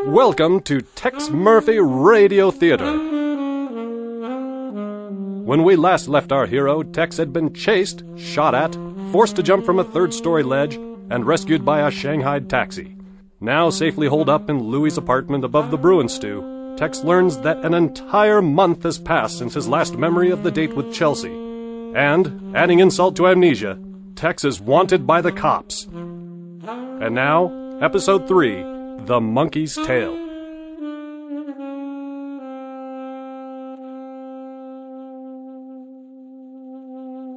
Welcome to Tex Merfy Radio Theater. When we last left our hero, Tex had been chased, shot at, forced to jump from a third-story ledge, and rescued by a Shanghai taxi. Now safely holed up in Louis's apartment above the Bruin stew, Tex learns that an entire month has passed since his last memory of the date with Chelsea. And, adding insult to amnesia, Tex is wanted by the cops. And now, Episode 3, The Monkey's Tale.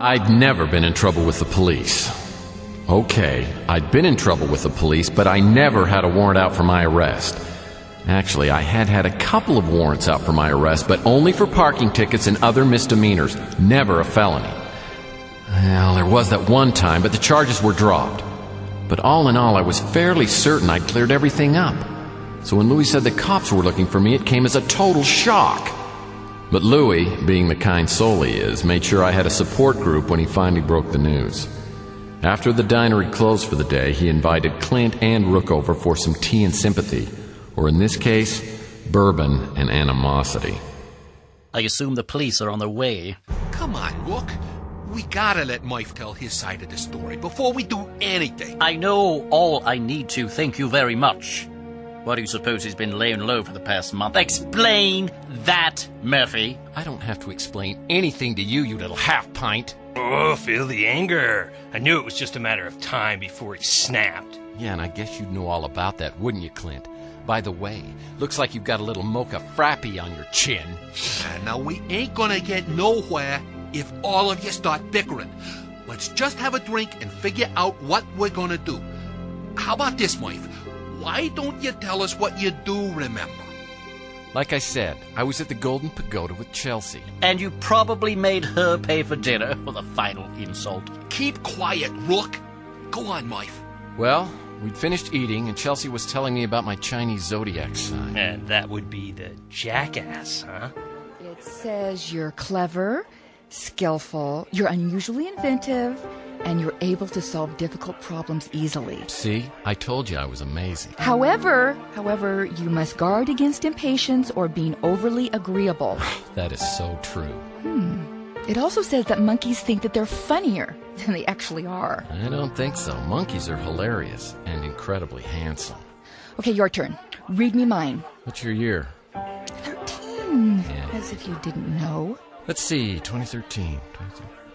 I'd never been in trouble with the police. Okay, I'd been in trouble with the police, but I never had a warrant out for my arrest. Actually, I had a couple of warrants out for my arrest, but only for parking tickets and other misdemeanors, never a felony. Well, there was that one time, but the charges were dropped. But all in all, I was fairly certain I'd cleared everything up. So when Louis said the cops were looking for me, it came as a total shock. But Louis, being the kind soul he is, made sure I had a support group when he finally broke the news. After the diner had closed for the day, he invited Clint and Rook over for some tea and sympathy, or in this case, bourbon and animosity. I assume the police are on their way. Come on, Rook. We gotta let Murph tell his side of the story before we do anything. I know all I need to, thank you very much. Why do you suppose he's been laying low for the past month? Explain that, Merfy. I don't have to explain anything to you, you little half-pint. Oh, feel the anger. I knew it was just a matter of time before he snapped. Yeah, and I guess you'd know all about that, wouldn't you, Clint? By the way, looks like you've got a little mocha frappy on your chin. Now, we ain't gonna get nowhere if all of you start bickering. Let's just have a drink and figure out what we're gonna do. How about this, Murph? Why don't you tell us what you do remember? Like I said, I was at the Golden Pagoda with Chelsea. And you probably made her pay for dinner for the final insult. Keep quiet, Rook. Go on, Murph. Well, we'd finished eating, and Chelsea was telling me about my Chinese zodiac sign. And that would be the jackass, huh? It says you're clever, skillful, you're unusually inventive, and you're able to solve difficult problems easily. See? I told you I was amazing. However, you must guard against impatience or being overly agreeable. That is so true. It also says that monkeys think that they're funnier than they actually are. I don't think so. Monkeys are hilarious and incredibly handsome. Okay, your turn. Read me mine. What's your year? 13. Yeah. As if you didn't know. Let's see, 2013.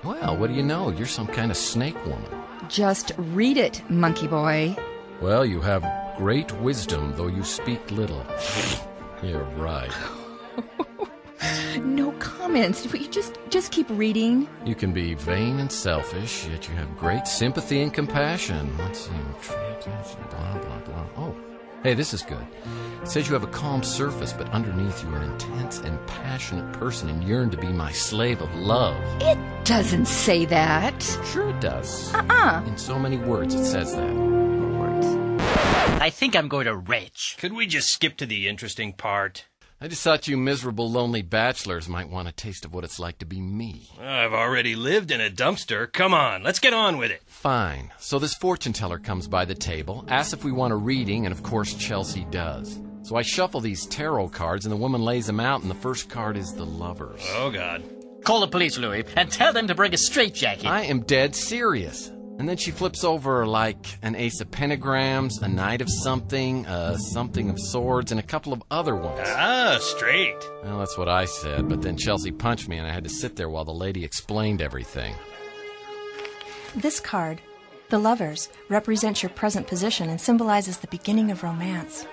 Well, what do you know? You're some kind of snake woman. Just read it, monkey boy. Well, you have great wisdom, though you speak little. You're right. No comments. Will you just keep reading? You can be vain and selfish, yet you have great sympathy and compassion. Let's see. Blah, blah, blah. Oh, hey, this is good. It says you have a calm surface, but underneath you are an intense and passionate person and yearn to be my slave of love. It doesn't say that. Sure it does. In so many words it says that. I think I'm going to rage. Could we just skip to the interesting part? I just thought you miserable, lonely bachelors might want a taste of what it's like to be me. I've already lived in a dumpster. Come on, let's get on with it. Fine. So this fortune teller comes by the table, asks if we want a reading, and of course Chelsea does. So I shuffle these tarot cards, and the woman lays them out, and the first card is the Lovers. Oh, God. Call the police, Louis, and tell them to bring a straitjacket. I am dead serious. And then she flips over like an ace of pentagrams, a knight of something, something of swords, and a couple of other ones. Ah, straight. Well, that's what I said, but then Chelsea punched me and I had to sit there while the lady explained everything. This card, the Lovers, represents your present position and symbolizes the beginning of romance.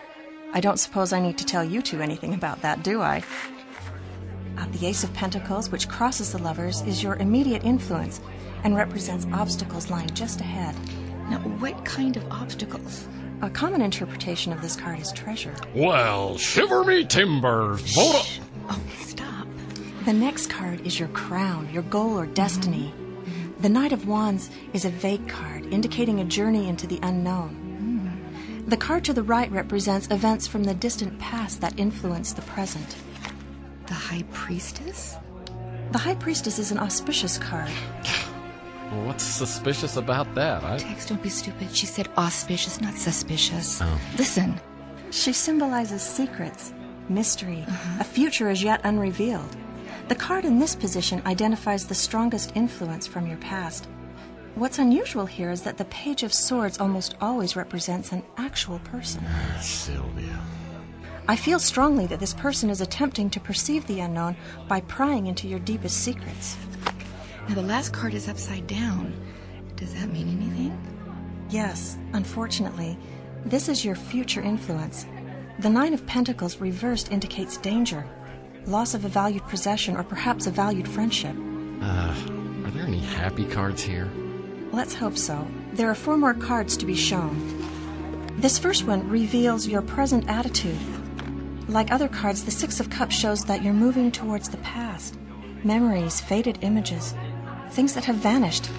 I don't suppose I need to tell you two anything about that, do I? The Ace of Pentacles, which crosses the Lovers, is your immediate influence and represents obstacles lying just ahead. Now, what kind of obstacles? A common interpretation of this card is treasure. Well, shiver me timbers. Vote up. Oh, stop. The next card is your crown, your goal or destiny. The Knight of Wands is a vague card, indicating a journey into the unknown. The card to the right represents events from the distant past that influence the present. The High Priestess? The High Priestess is an auspicious card. Well, what's suspicious about that? Tex, don't be stupid. She said auspicious, not suspicious. Oh. Listen, She symbolizes secrets, mystery, a future as yet unrevealed. The card in this position identifies the strongest influence from your past. What's unusual here is that the Page of Swords almost always represents an actual person. Sylvia. I feel strongly that this person is attempting to perceive the unknown by prying into your deepest secrets. Now, the last card is upside down. Does that mean anything? Yes, unfortunately, this is your future influence. The Nine of Pentacles reversed indicates danger, loss of a valued possession, or perhaps a valued friendship. Are there any happy cards here? Let's hope so. There are 4 more cards to be shown. This first one reveals your present attitude. Like other cards, the Six of Cups shows that you're moving towards the past. Memories, faded images, things that have vanished.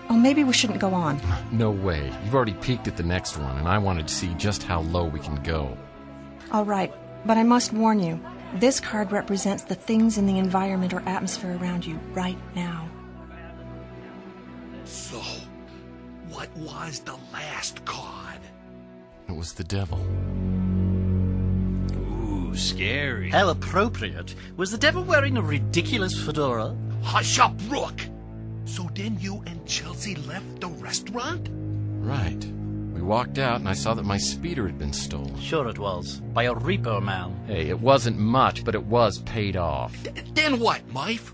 Oh, maybe we shouldn't go on. No way. You've already peeked at the next one, and I wanted to see just how low we can go. All right, but I must warn you, this card represents the things in the environment or atmosphere around you right now. So, what was the last card? It was the devil. Ooh, scary. How appropriate. Was the devil wearing a ridiculous fedora? Hush up, Rook! So then you and Chelsea left the restaurant? Right. We walked out, and I saw that my speeder had been stolen. Sure it was. By a repo man. Hey, it wasn't much, but it was paid off. Then what, Mife?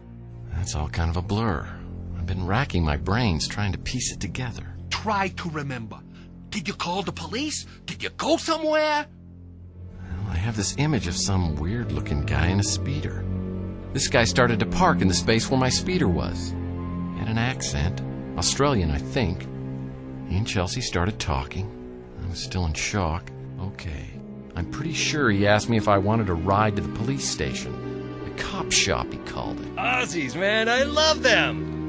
That's all kind of a blur. I've been racking my brains trying to piece it together. Try to remember. Did you call the police? Did you go somewhere? Well, I have this image of some weird-looking guy in a speeder. This guy started to park in the space where my speeder was. He had an accent. Australian, I think. He and Chelsea started talking. I was still in shock. Okay. I'm pretty sure he asked me if I wanted a ride to the police station. The cop shop, he called it. Aussies, man, I love them.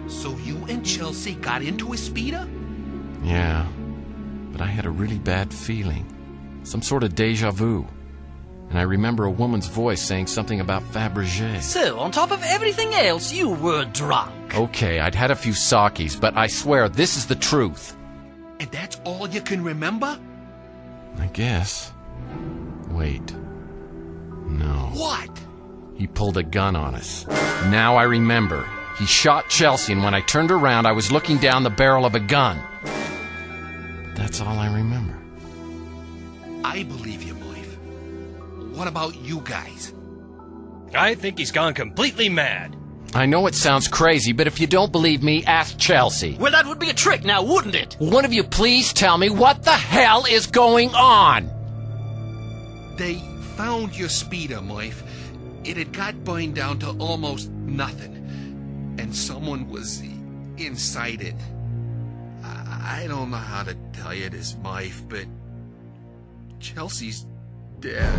So you and Chelsea got into a speeder? Yeah. But I had a really bad feeling. Some sort of deja vu. And I remember a woman's voice saying something about Fabergé. So, on top of everything else, you were drunk. Okay, I'd had a few sakis, but I swear this is the truth. And that's all you can remember? I guess. Wait. No. What? He pulled a gun on us. Now I remember. He shot Chelsea, and when I turned around, I was looking down the barrel of a gun. But that's all I remember. I believe you, Mife. What about you guys? I think he's gone completely mad. I know it sounds crazy, but if you don't believe me, ask Chelsea. Well, that would be a trick now, wouldn't it? One of you please tell me what the hell is going on? They found your speeder, Mife. It had got burned down to almost nothing. And someone was inside it. I don't know how to tell you this, Mife, but Chelsea's dead.